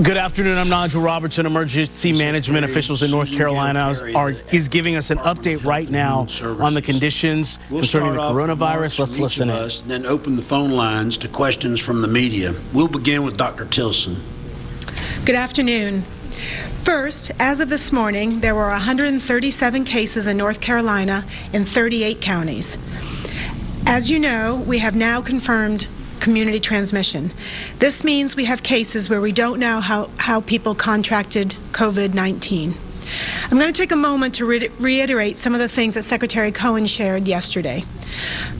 Good afternoon. I'm Nigel Robertson. Emergency management officials in North Carolina is giving us an update right now on the conditions concerning the coronavirus. Let's listen in. And then open the phone lines to questions from the media. We'll begin with Dr. Tilson. Good afternoon. First, as of this morning, there were 137 cases in North Carolina in 38 counties. As you know, we have now confirmed community transmission. This means we have cases where we don't know how people contracted COVID-19. I'm going to take a moment to reiterate some of the things that Secretary Cohen shared yesterday.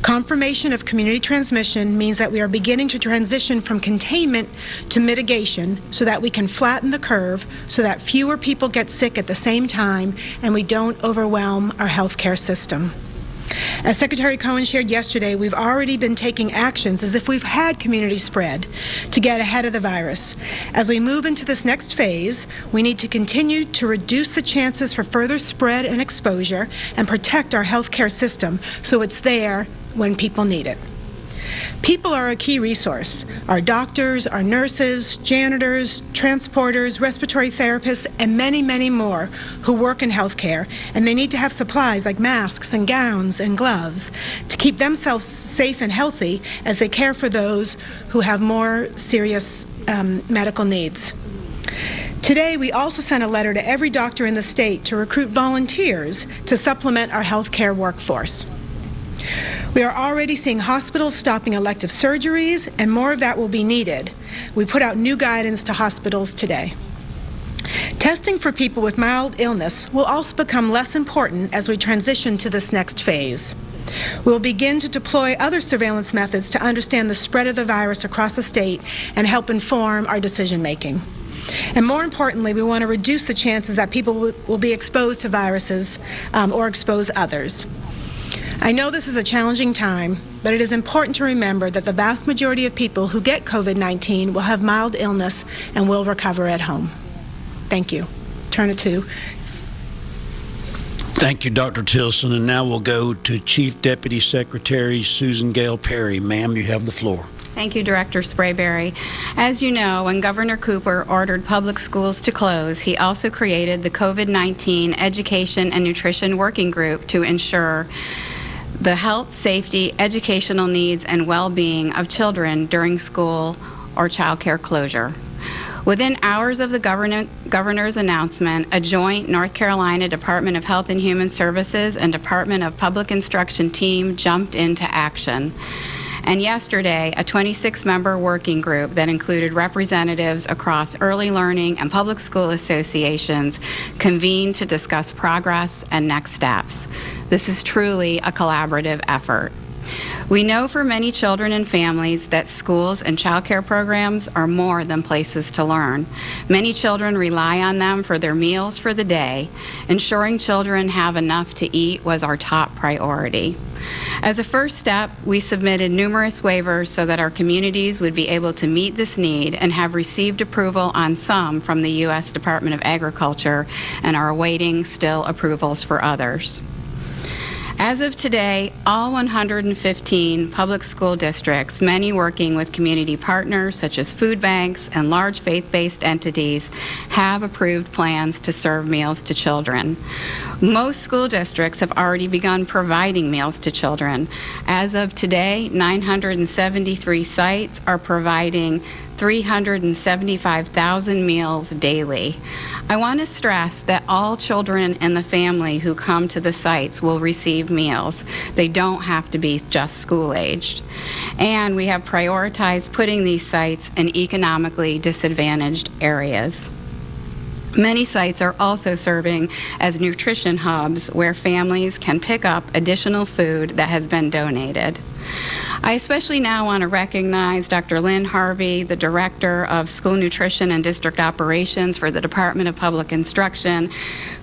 Confirmation of community transmission means that we are beginning to transition from containment to mitigation so that we can flatten the curve so that fewer people get sick at the same time and we don't overwhelm our healthcare system. As Secretary Cohen shared yesterday, we've already been taking actions as if we've had community spread to get ahead of the virus. As we move into this next phase, we need to continue to reduce the chances for further spread and exposure and protect our healthcare system so it's there when people need it. People are a key resource. Our doctors, our nurses, janitors, transporters, respiratory therapists, and many, many more who work in healthcare, and they need to have supplies like masks and gowns and gloves to keep themselves safe and healthy as they care for those who have more serious medical needs. Today, we also sent a letter to every doctor in the state to recruit volunteers to supplement our healthcare workforce. We are already seeing hospitals stopping elective surgeries, and more of that will be needed. We put out new guidance to hospitals today. Testing for people with mild illness will also become less important as we transition to this next phase. We'll begin to deploy other surveillance methods to understand the spread of the virus across the state and help inform our decision making. And more importantly, we want to reduce the chances that people will be exposed to viruses or expose others. I know this is a challenging time, but it is important to remember that the vast majority of people who get COVID-19 will have mild illness and will recover at home. Thank you. Turn it to. Thank you, Dr. Tilson. And now we'll go to Chief Deputy Secretary Susan Gale Perry. Ma'am, you have the floor. Thank you, Director Sprayberry. As you know, when Governor Cooper ordered public schools to close, he also created the COVID-19 Education and Nutrition Working Group to ensure the health, safety, educational needs, and well-being of children during school or child care closure. Within hours of the governor's announcement, a joint North Carolina Department of Health and Human Services and Department of Public Instruction team jumped into action. And yesterday, a 26-member working group that included representatives across early learning and public school associations convened to discuss progress and next steps. This is truly a collaborative effort. We know for many children and families that schools and child care programs are more than places to learn. Many children rely on them for their meals for the day. Ensuring children have enough to eat was our top priority. As a first step, we submitted numerous waivers so that our communities would be able to meet this need and have received approval on some from the U.S. Department of Agriculture and are awaiting still approvals for others. As of today, all 115 public school districts, many working with community partners such as food banks and large faith-based entities, have approved plans to serve meals to children. Most school districts have already begun providing meals to children. As of today, 973 sites are providing 375,000 meals daily. I want to stress that all children in the family who come to the sites will receive meals. They don't have to be just school-aged. And we have prioritized putting these sites in economically disadvantaged areas. Many sites are also serving as nutrition hubs where families can pick up additional food that has been donated. I especially now want to recognize Dr. Lynn Harvey, the Director of School Nutrition and District Operations for the Department of Public Instruction,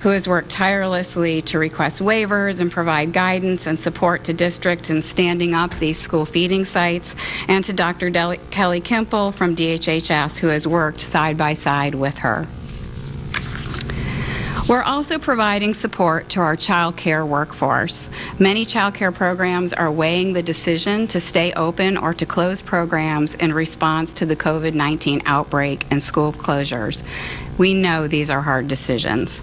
who has worked tirelessly to request waivers and provide guidance and support to districts in standing up these school feeding sites, and to Dr. Kelly Kimple from DHHS, who has worked side by side with her. We're also providing support to our child care workforce. Many child care programs are weighing the decision to stay open or to close programs in response to the COVID-19 outbreak and school closures. We know these are hard decisions.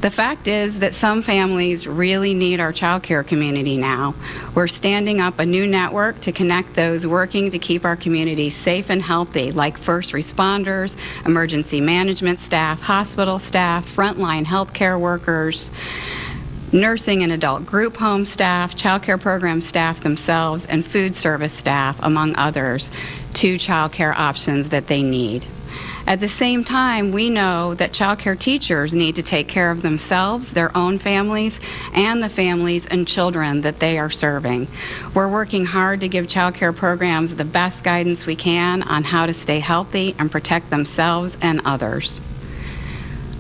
The fact is that some families really need our child care community now. We're standing up a new network to connect those working to keep our community safe and healthy, like first responders, emergency management staff, hospital staff, frontline healthcare workers, nursing and adult group home staff, child care program staff themselves, and food service staff, among others, to child care options that they need. At the same time, we know that child care teachers need to take care of themselves, their own families, and the families and children that they are serving. We're working hard to give child care programs the best guidance we can on how to stay healthy and protect themselves and others.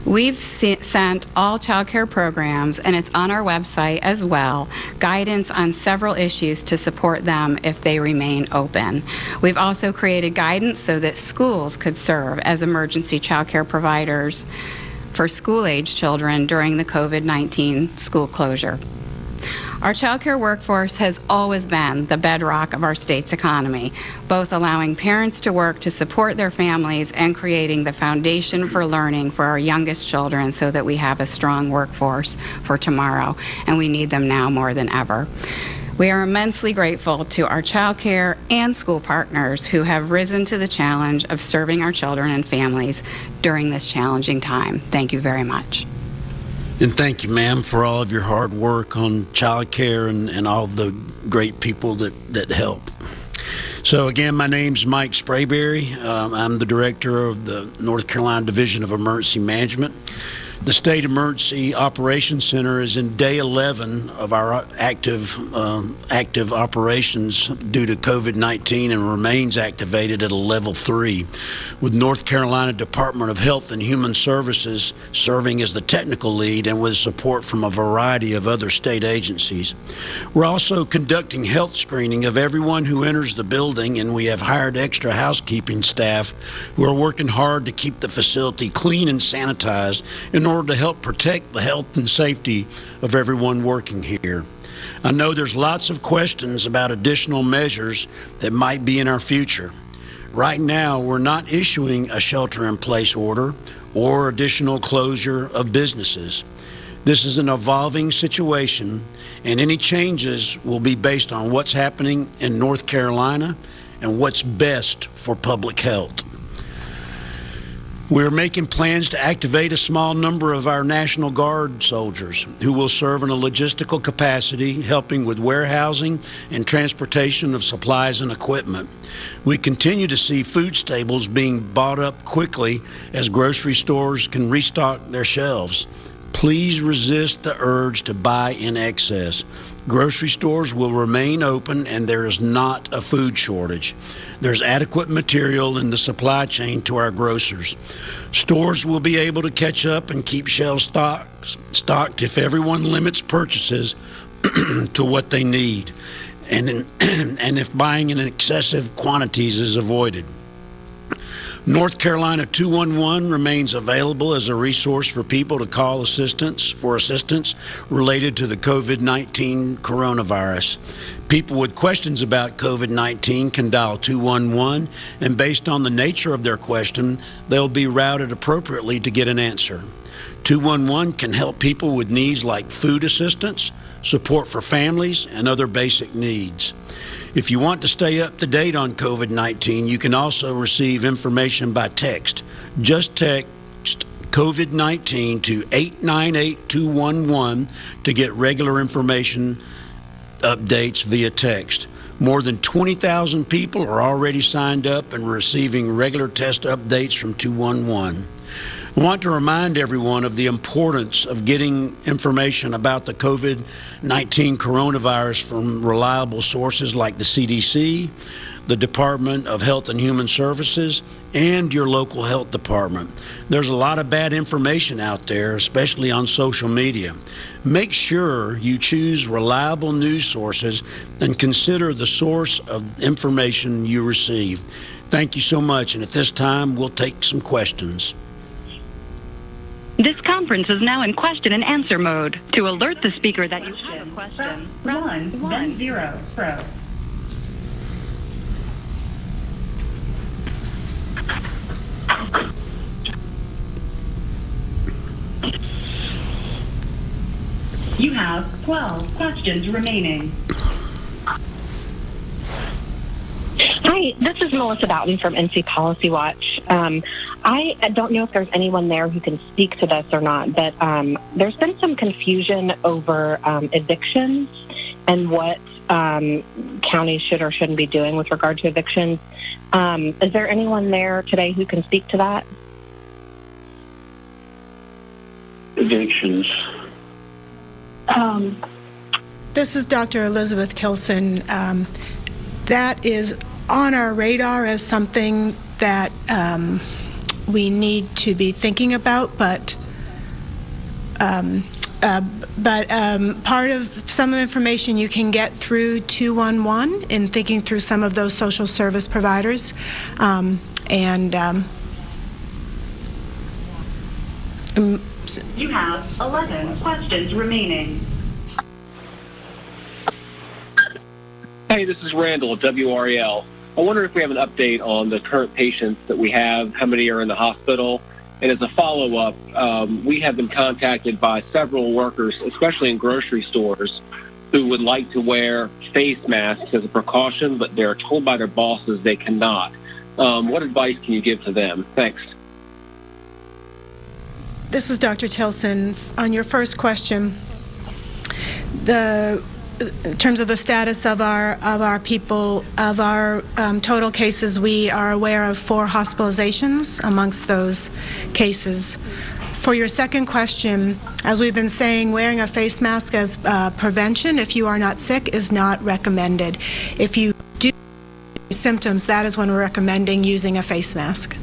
We've sent all child care programs, and it's on our website as well, guidance on several issues to support them if they remain open. We've also created guidance so that schools could serve as emergency child care providers for school-age children during the COVID-19 school closure. Our child care workforce has always been the bedrock of our state's economy, both allowing parents to work to support their families and creating the foundation for learning for our youngest children so that we have a strong workforce for tomorrow, and we need them now more than ever. We are immensely grateful to our child care and school partners who have risen to the challenge of serving our children and families during this challenging time. Thank you very much. And thank you, ma'am, for all of your hard work on child care and all the great people that help. So again, my name's Mike Sprayberry. I'm the director of the North Carolina Division of Emergency Management. The State Emergency Operations Center is in day 11 of our active operations due to COVID-19 and remains activated at a level 3, with North Carolina Department of Health and Human Services serving as the technical lead and with support from a variety of other state agencies. We're also conducting health screening of everyone who enters the building, and we have hired extra housekeeping staff who are working hard to keep the facility clean and sanitized in order to help protect the health and safety of everyone working here. I know there's lots of questions about additional measures that might be in our future. Right now, we're not issuing a shelter-in-place order or additional closure of businesses. This is an evolving situation, and any changes will be based on what's happening in North Carolina and what's best for public health. We're making plans to activate a small number of our National Guard soldiers who will serve in a logistical capacity, helping with warehousing and transportation of supplies and equipment. We continue to see food staples being bought up quickly as grocery stores can restock their shelves. Please resist the urge to buy in excess. Grocery stores will remain open, and there is not a food shortage. There's adequate material in the supply chain to our grocers. Stores will be able to catch up and keep shelves stocked if everyone limits purchases to what they need, and if buying in excessive quantities is avoided. North Carolina 211 remains available as a resource for people to call assistance related to the COVID-19 coronavirus. People with questions about COVID-19 can dial 211, and based on the nature of their question, they'll be routed appropriately to get an answer. 211 can help people with needs like food assistance, support for families, and other basic needs. If you want to stay up to date on COVID-19, you can also receive information by text. Just text COVID-19 to 898-211 to get regular information updates via text. More than 20,000 people are already signed up and receiving regular test updates from 211. I want to remind everyone of the importance of getting information about the COVID-19 coronavirus from reliable sources like the CDC, the Department of Health and Human Services, and your local health department. There's a lot of bad information out there, especially on social media. Make sure you choose reliable news sources and consider the source of information you receive. Thank you so much, and at this time, we'll take some questions. This conference is now in question and answer mode. To alert the speaker that you have a question, press 1, then 0, Pro. You have 12 questions remaining. Hi, this is Melissa Boughton from NC Policy Watch. I don't know if there's anyone there who can speak to this or not, but there's been some confusion over evictions and what counties should or shouldn't be doing with regard to evictions. Is there anyone there today who can speak to that? Evictions. This is Dr. Elizabeth Tilson. That is on our radar as something that we need to be thinking about, but part of some of the information you can get through 211 in thinking through some of those social service providers. You have 11 questions remaining. Hey, this is Randall at WREL. I wonder if we have an update on the current patients that we have, how many are in the hospital, and as a follow-up, we have been contacted by several workers, especially in grocery stores, who would like to wear face masks as a precaution, but they're told by their bosses they cannot. What advice can you give to them? Thanks. This is Dr. Tilson. On your first question, in terms of the status of our people, of our total cases, we are aware of 4 hospitalizations amongst those cases. For your second question, as we've been saying, wearing a face mask as prevention, if you are not sick, is not recommended. If you do have symptoms, that is when we're recommending using a face mask.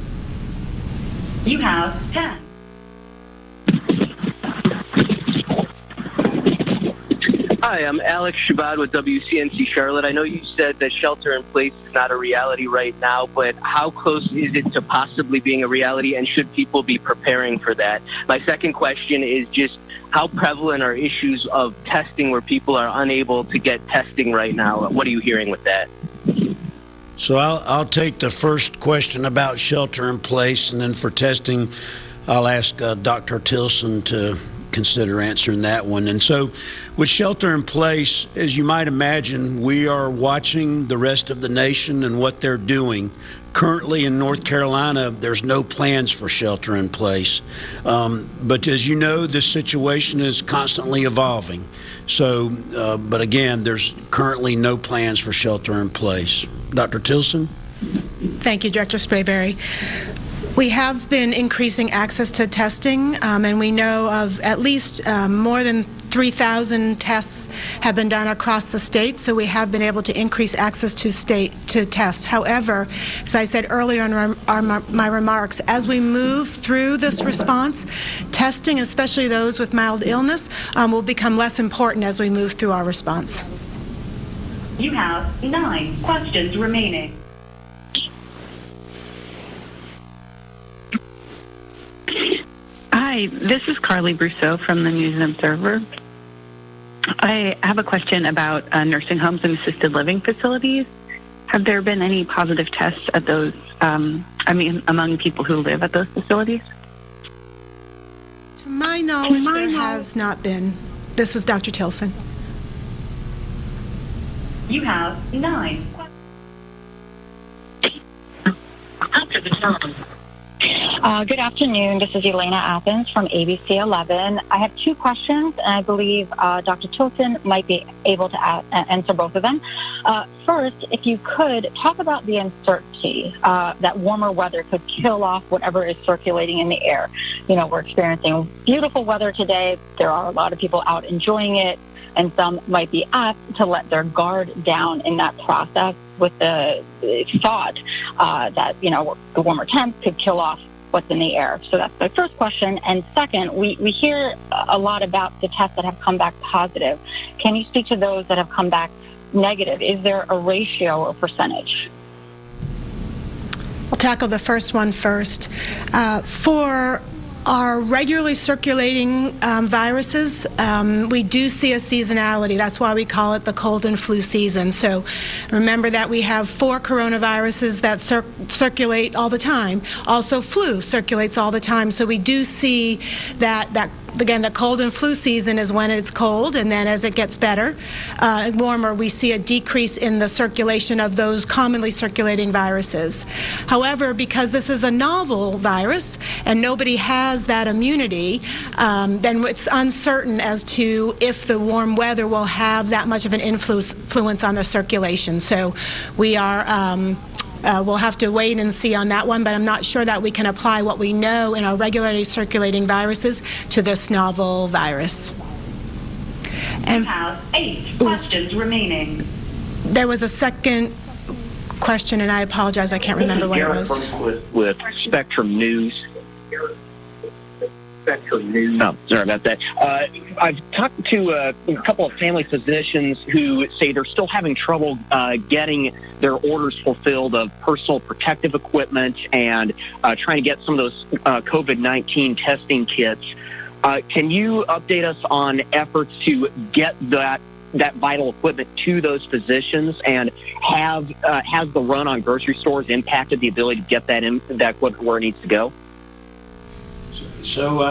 You have 10. Hi, I'm Alex Shabad with WCNC Charlotte. I know you said that shelter in place is not a reality right now, but how close is it to possibly being a reality, and should people be preparing for that? My second question is just how prevalent are issues of testing where people are unable to get testing right now? What are you hearing with that? So I'll take the first question about shelter in place, and then for testing, I'll ask Dr. Tilson to consider answering that one. And so with shelter in place, as you might imagine, we are watching the rest of the nation and what they're doing. Currently in North Carolina, there's no plans for shelter in place. But as you know, this situation is constantly evolving. So, but again, there's currently no plans for shelter in place. Dr. Tilson? Thank you, Director Sprayberry. We have been increasing access to testing, and we know of at least more than 3,000 tests have been done across the state, so we have been able to increase access to tests. However, as I said earlier in my remarks, as we move through this response, testing, especially those with mild illness, will become less important as we move through our response. You have 9 questions remaining. Hi, this is Carly Brousseau from the News and Observer. I have a question about nursing homes and assisted living facilities. Have there been any positive tests at those, among people who live at those facilities? To my knowledge, there has not been. This is Dr. Tilson. You have 9. After the tone. Good afternoon. This is Elena Athens from ABC 11. I have 2 questions, and I believe Dr. Tilson might be able to answer both of them. First, if you could talk about the uncertainty that warmer weather could kill off whatever is circulating in the air. You know, we're experiencing beautiful weather today. There are a lot of people out enjoying it, and some might be asked to let their guard down in that process with the thought that, you know, the warmer temps could kill off what's in the air. So that's my first question. And second, we hear a lot about the tests that have come back positive. Can you speak to those that have come back negative? Is there a ratio or percentage? I'll tackle the first one first. For Our regularly circulating viruses, we do see a seasonality. That's why we call it the cold and flu season. So remember that we have 4 coronaviruses that circulate all the time. Also, flu circulates all the time. So we do see that again, the cold and flu season is when it's cold, and then as it gets better, warmer, we see a decrease in the circulation of those commonly circulating viruses. However, because this is a novel virus and nobody has that immunity, then it's uncertain as to if the warm weather will have that much of an influence on the circulation. So we are we'll have to wait and see on that one, but I'm not sure that we can apply what we know in our regularly circulating viruses to this novel virus. And we have 8 questions remaining. There was a second question, and I apologize, I can't remember what it was. With Spectrum News. Oh, sorry about that. I've talked to a couple of family physicians who say they're still having trouble getting their orders fulfilled of personal protective equipment and trying to get some of those COVID-19 testing kits. Can you update us on efforts to get that vital equipment to those physicians, and has the run on grocery stores impacted the ability to get that equipment where it needs to go? So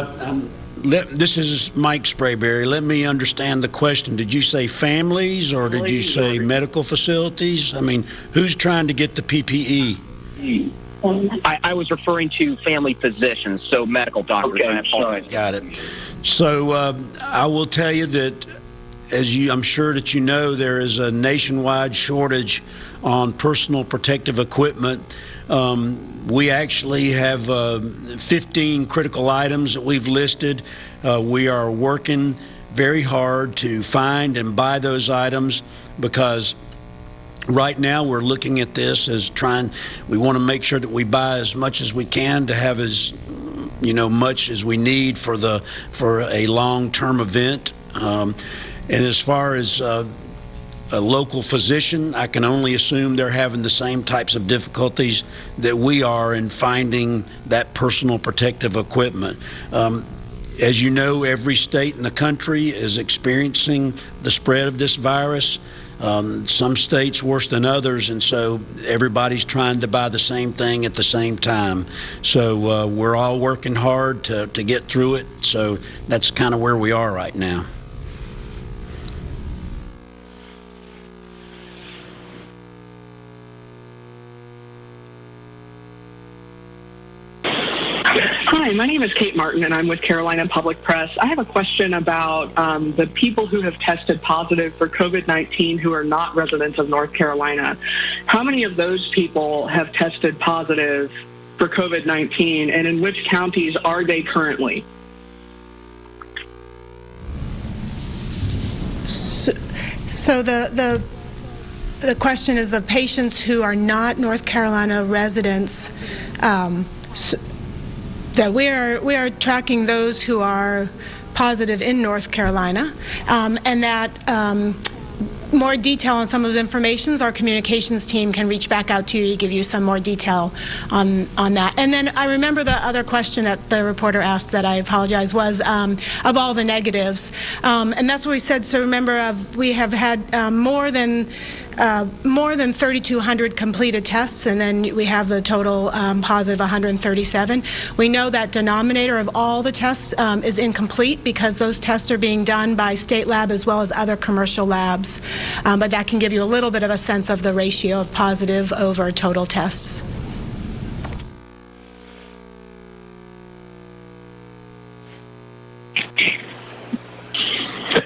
this is Mike Sprayberry. Let me understand the question. Did you say families or did you say medical facilities? I mean, who's trying to get the PPE? I was referring to family physicians, so medical doctors. Okay, sorry. Got it. So I will tell you that, I'm sure that you know, there is a nationwide shortage on personal protective equipment. We actually have 15 critical items that we've listed. We are working very hard to find and buy those items, because right now we're looking at this as we want to make sure that we buy as much as we can to have as much as we need for a long-term event. And as far as a local physician, I can only assume they're having the same types of difficulties that we are in finding that personal protective equipment. As you know, every state in the country is experiencing the spread of this virus. Some states worse than others, and so everybody's trying to buy the same thing at the same time. So we're all working hard to get through it. So that's kind of where we are right now. Hi, my name is Kate Martin, and I'm with Carolina Public Press. I have a question about the people who have tested positive for COVID-19 who are not residents of North Carolina. How many of those people have tested positive for COVID-19, and in which counties are they currently? So the question is the patients who are not North Carolina residents. That we are tracking those who are positive in North Carolina, and that more detail on some of those informations, our communications team can reach back out to you to give you some more detail on that. And then I remember the other question that the reporter asked that I apologize was of all the negatives, and that's what we said. So remember, we have had more than 3,200 completed tests, and then we have the total positive 137. We know that denominator of all the tests is incomplete because those tests are being done by state lab as well as other commercial labs, but that can give you a little bit of a sense of the ratio of positive over total tests.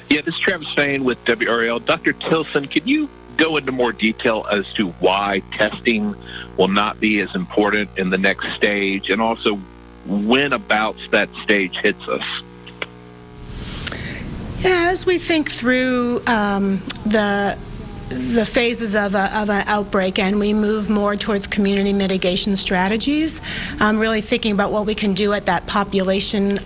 Yeah, this is Travis Fain with WRL. Dr. Tilson, could you go into more detail as to why testing will not be as important in the next stage, and also when about that stage hits us? Yeah, as we think through the the phases of an outbreak, and we move more towards community mitigation strategies, really thinking about what we can do at that population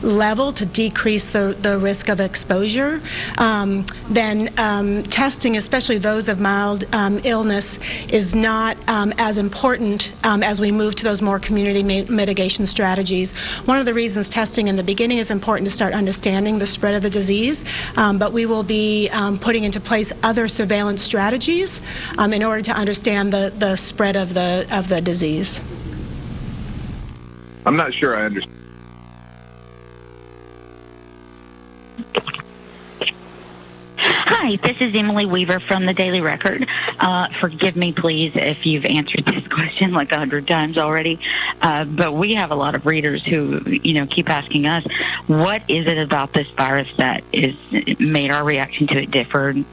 level to decrease the risk of exposure. Then testing, especially those of mild illness, is not as important as we move to those more community mitigation strategies. One of the reasons testing in the beginning is important to start understanding the spread of the disease, but we will be putting into place other surveillance strategies in order to understand the spread of the disease. I'm not sure I understand. Hi, this is Emily Weaver from the Daily Record. Forgive me, please, if you've answered this question like 100 times already, but we have a lot of readers who, keep asking us, what is it about this virus that is made our reaction to it different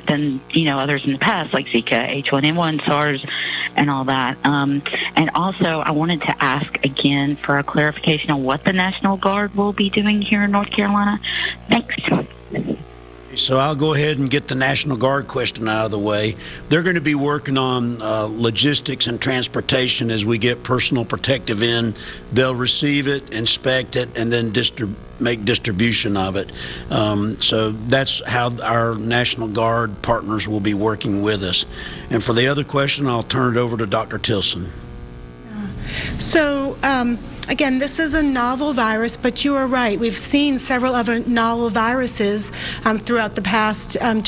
than, others in the past, like Zika, H1N1, SARS, and all that. And also, I wanted to ask again for a clarification on what the National Guard will be doing here in North Carolina. Thanks. So I'll go ahead and get the National Guard question out of the way. They're going to be working on logistics and transportation as we get personal protective in. They'll receive it, inspect it, and then make distribution of it. So that's how our National Guard partners will be working with us. And for the other question, I'll turn it over to Dr. Tilson. So, again, this is a novel virus, but you are right. We've seen several other novel viruses throughout the past 10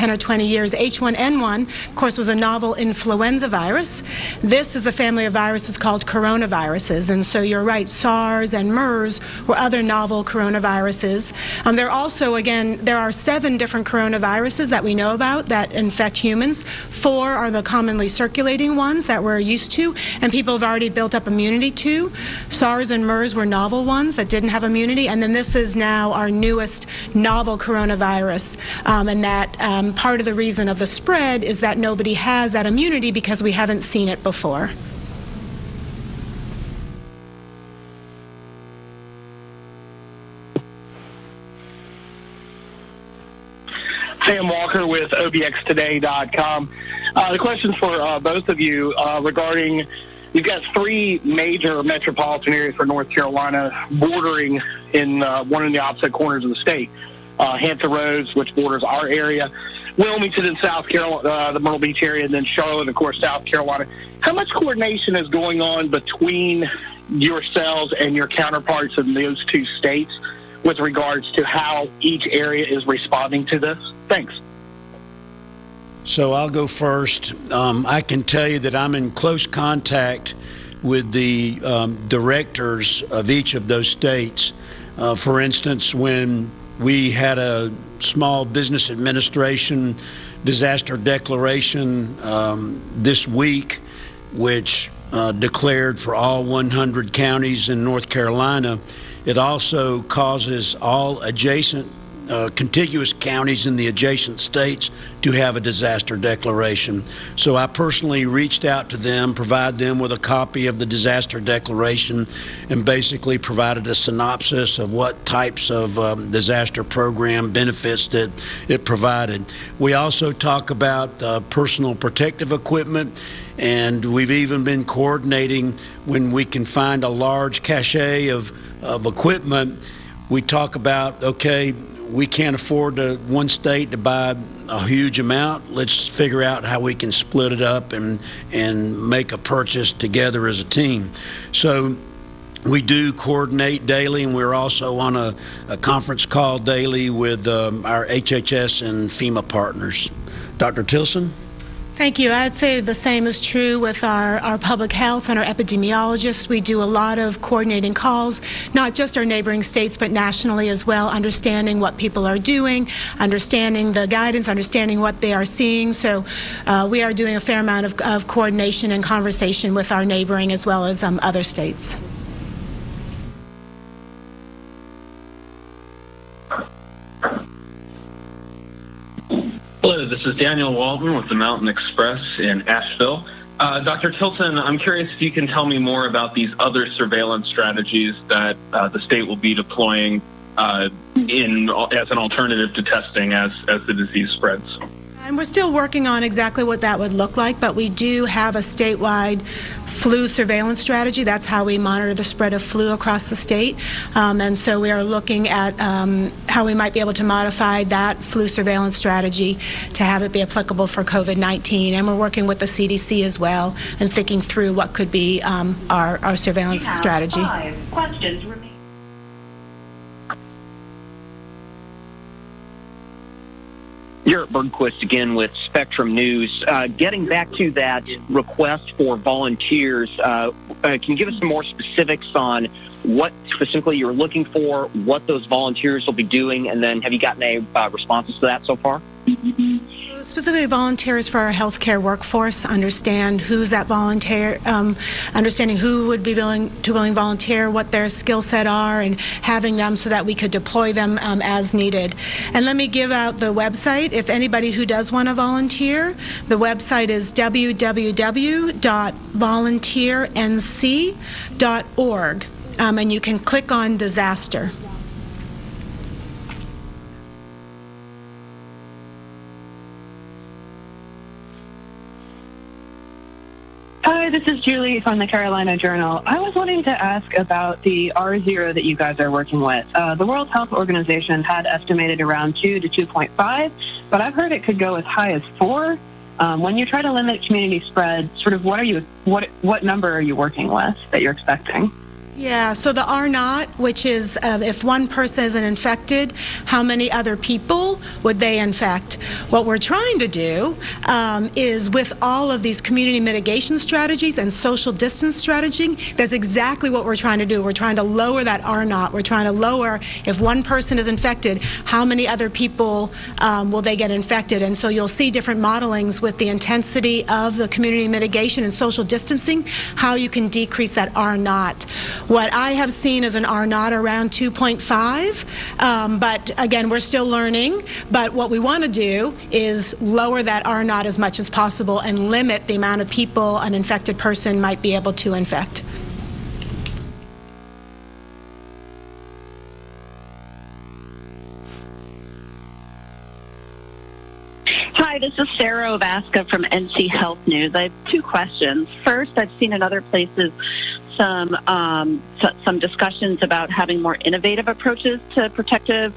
or 20 years. H1N1, of course, was a novel influenza virus. This is a family of viruses called coronaviruses. And so you're right, SARS and MERS were other novel coronaviruses. There are also, again, there are 7 different coronaviruses that we know about that infect humans. 4 are the commonly circulating ones that we're used to, and people have already built up immunity to. SARS and MERS were novel ones that didn't have immunity, and then this is now our newest novel coronavirus, and that part of the reason of the spread is that nobody has that immunity because we haven't seen it before. Sam Walker with OBXtoday.com. The question's for both of you regarding, you've got 3 major metropolitan areas for North Carolina bordering in one in the opposite corners of the state. Hampton Roads, which borders our area, Wilmington in South Carolina, the Myrtle Beach area, and then Charlotte, of course, South Carolina. How much coordination is going on between yourselves and your counterparts in those 2 states with regards to how each area is responding to this? Thanks. So I'll go first. I can tell you that I'm in close contact with the directors of each of those states. For instance, when we had a small business administration disaster declaration this week, which declared for all 100 counties in North Carolina, it also causes all adjacent contiguous counties in the adjacent states to have a disaster declaration. So I personally reached out to them, provided them with a copy of the disaster declaration, and basically provided a synopsis of what types of disaster program benefits that it provided. We also talk about personal protective equipment, and we've even been coordinating when we can find a large cache of equipment. We talk about, okay, we can't afford one state to buy a huge amount. Let's figure out how we can split it up and make a purchase together as a team. So we do coordinate daily, and we're also on a conference call daily with our HHS and FEMA partners. Dr. Tilson? Thank you. I'd say the same is true with our public health and our epidemiologists. We do a lot of coordinating calls, not just our neighboring states, but nationally as well, understanding what people are doing, understanding the guidance, understanding what they are seeing. So we are doing a fair amount of coordination and conversation with our neighboring as well as other states. Hello, this is Daniel Waldman with the Mountain Express in Asheville. Dr. Tilson, I'm curious if you can tell me more about these other surveillance strategies that the state will be deploying as an alternative to testing as the disease spreads. And we're still working on exactly what that would look like, but we do have a statewide flu surveillance strategy. That's how we monitor the spread of flu across the state. And so we are looking at how we might be able to modify that flu surveillance strategy to have it be applicable for COVID-19. And we're working with the CDC as well and thinking through what could be our surveillance strategy. 5 questions remain. Garrett Bergquist again with Spectrum News. Getting back to that request for volunteers, can you give us some more specifics on what specifically you're looking for, what those volunteers will be doing, and then have you gotten any responses to that so far? Specifically, volunteers for our healthcare workforce, understand who's that volunteer, understanding who would be willing volunteer, what their skill set are, and having them so that we could deploy them as needed. And let me give out the website. If anybody who does want to volunteer, the website is www.volunteernc.org, and you can click on disaster. Hi, this is Julie from the Carolina Journal. I was wanting to ask about the R0 that you guys are working with. The World Health Organization had estimated around 2 to 2.5, but I've heard it could go as high as 4. When you try to limit community spread, sort of what number are you working with that you're expecting? Yeah, so the R0, which is if one person isn't infected, how many other people would they infect? What we're trying to do is with all of these community mitigation strategies and social distance strategy, that's exactly what we're trying to do. We're trying to lower that R0. We're trying to lower, if one person is infected, how many other people will they get infected? And so you'll see different modelings with the intensity of the community mitigation and social distancing, how you can decrease that R0. What I have seen is an R0 around 2.5, but again, we're still learning. But what we want to do is lower that R0 as much as possible and limit the amount of people an infected person might be able to infect. Hi, this is Sarah Ovaska from NC Health News. I have 2 questions. First, I've seen in other places some discussions about having more innovative approaches to protective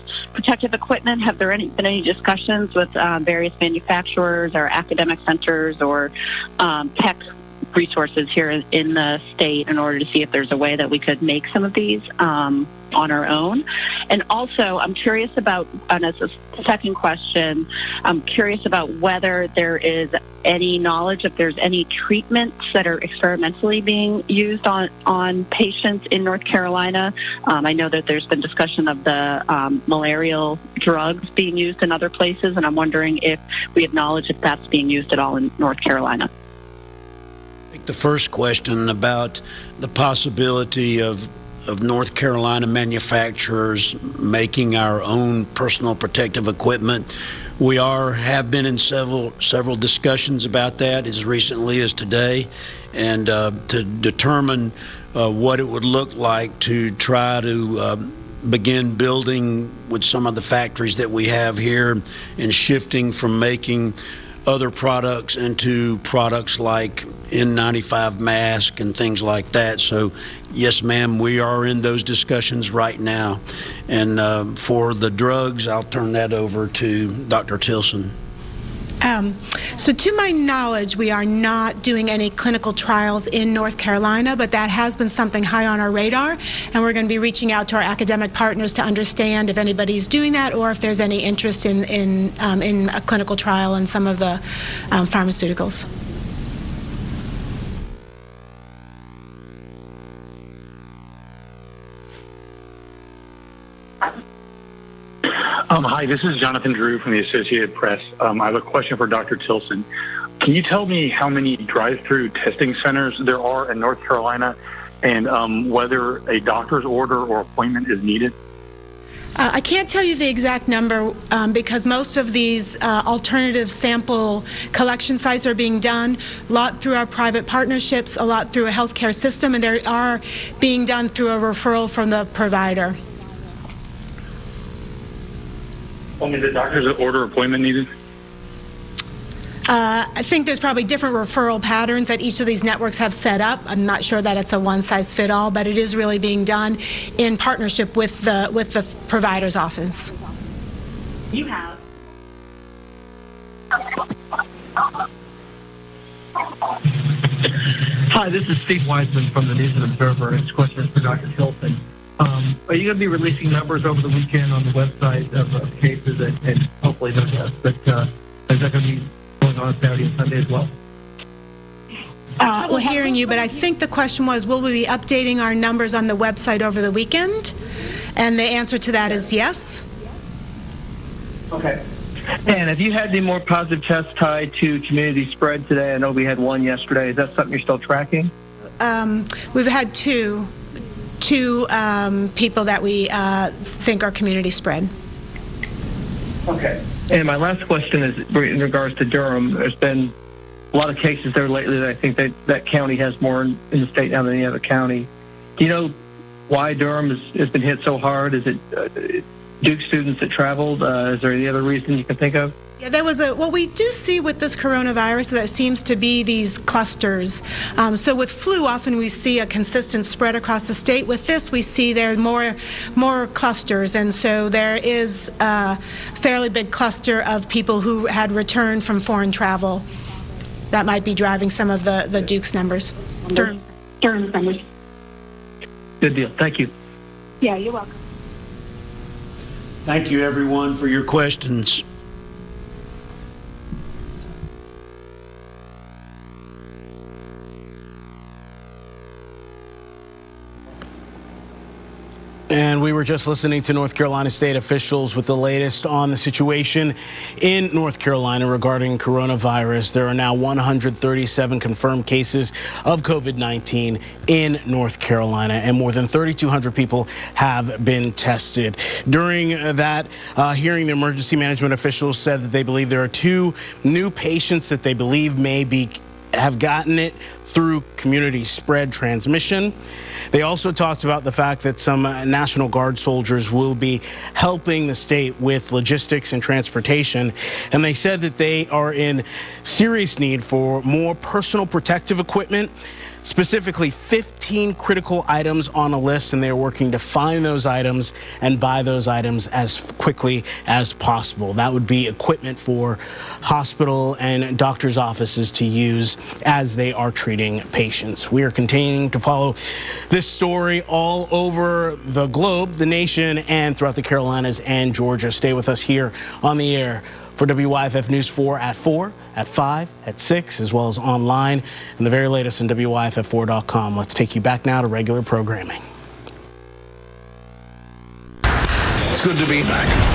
equipment. Have there been any discussions with various manufacturers or academic centers or tech resources here in the state in order to see if there's a way that we could make some of these on our own? And also, I'm curious about, and as a second question, I'm curious about whether there is any knowledge if there's any treatments that are experimentally being used on patients in North Carolina. I know that there's been discussion of the malarial drugs being used in other places, and I'm wondering if we have knowledge if that's being used at all in North Carolina. The first question about the possibility of North Carolina manufacturers making our own personal protective equipment. We have been in several discussions about that as recently as today, and to determine what it would look like to try to begin building with some of the factories that we have here and shifting from making other products into products like N95 mask and things like that. So yes, ma'am, we are in those discussions right now. And for the drugs, I'll turn that over to Dr. Tilson. So to my knowledge, we are not doing any clinical trials in North Carolina, but that has been something high on our radar, and we're going to be reaching out to our academic partners to understand if anybody's doing that or if there's any interest in a clinical trial in some of the pharmaceuticals. Hi, this is Jonathan Drew from the Associated Press. I have a question for Dr. Tilson. Can you tell me how many drive-through testing centers there are in North Carolina and whether a doctor's order or appointment is needed? I can't tell you the exact number because most of these alternative sample collection sites are being done, a lot through our private partnerships, a lot through a healthcare system, and they are being done through a referral from the provider. Is a doctor's order appointment needed? I think there's probably different referral patterns that each of these networks have set up. I'm not sure that it's a one-size-fits-all, but it is really being done in partnership with the provider's office. You have. Hi, this is Steve Weisman from the News and Observer. It's a question for Dr. Tilson. Are you going to be releasing numbers over the weekend on the website of cases and hopefully no deaths? But is that going to be going on Saturday and Sunday as well? Trouble hearing you, but I think the question was, will we be updating our numbers on the website over the weekend? And the answer to that is yes. Okay. And have you had any more positive tests tied to community spread today? I know we had one yesterday. Is that something you're still tracking? We've had two people that we think are community spread. Okay. And my last question is in regards to Durham. There's been a lot of cases there lately that I think that county has more in the state now than any other county. Do you know why Durham has been hit so hard? Is it Duke students that traveled? Is there any other reason you can think of? Yeah, there was what we do see with this coronavirus, that seems to be these clusters. So with flu, often we see a consistent spread across the state. With this, we see there are more clusters, and so there is a fairly big cluster of people who had returned from foreign travel. That might be driving some of the Duke's numbers. Durham's numbers. Good deal. Thank you. Yeah, you're welcome. Thank you, everyone, for your questions. And we were just listening to North Carolina state officials with the latest on the situation in North Carolina regarding coronavirus. There are now 137 confirmed cases of COVID-19 in North Carolina, and more than 3,200 people have been tested. During that hearing, the emergency management officials said that they believe there are 2 new patients that they believe have gotten it through community spread transmission. They also talked about the fact that some National Guard soldiers will be helping the state with logistics and transportation. And they said that they are in serious need for more personal protective equipment, specifically 15 critical items on a list, and they're working to find those items and buy those items as quickly as possible. That would be equipment for hospital and doctors' offices to use as they are treating patients. We are continuing to follow this story all over the globe, the nation, and throughout the Carolinas and Georgia. Stay with us here on the air for WYFF News 4 at 4, at 5, at 6, as well as online, and the very latest on WYFF4.com. Let's take you back now to regular programming. It's good to be back.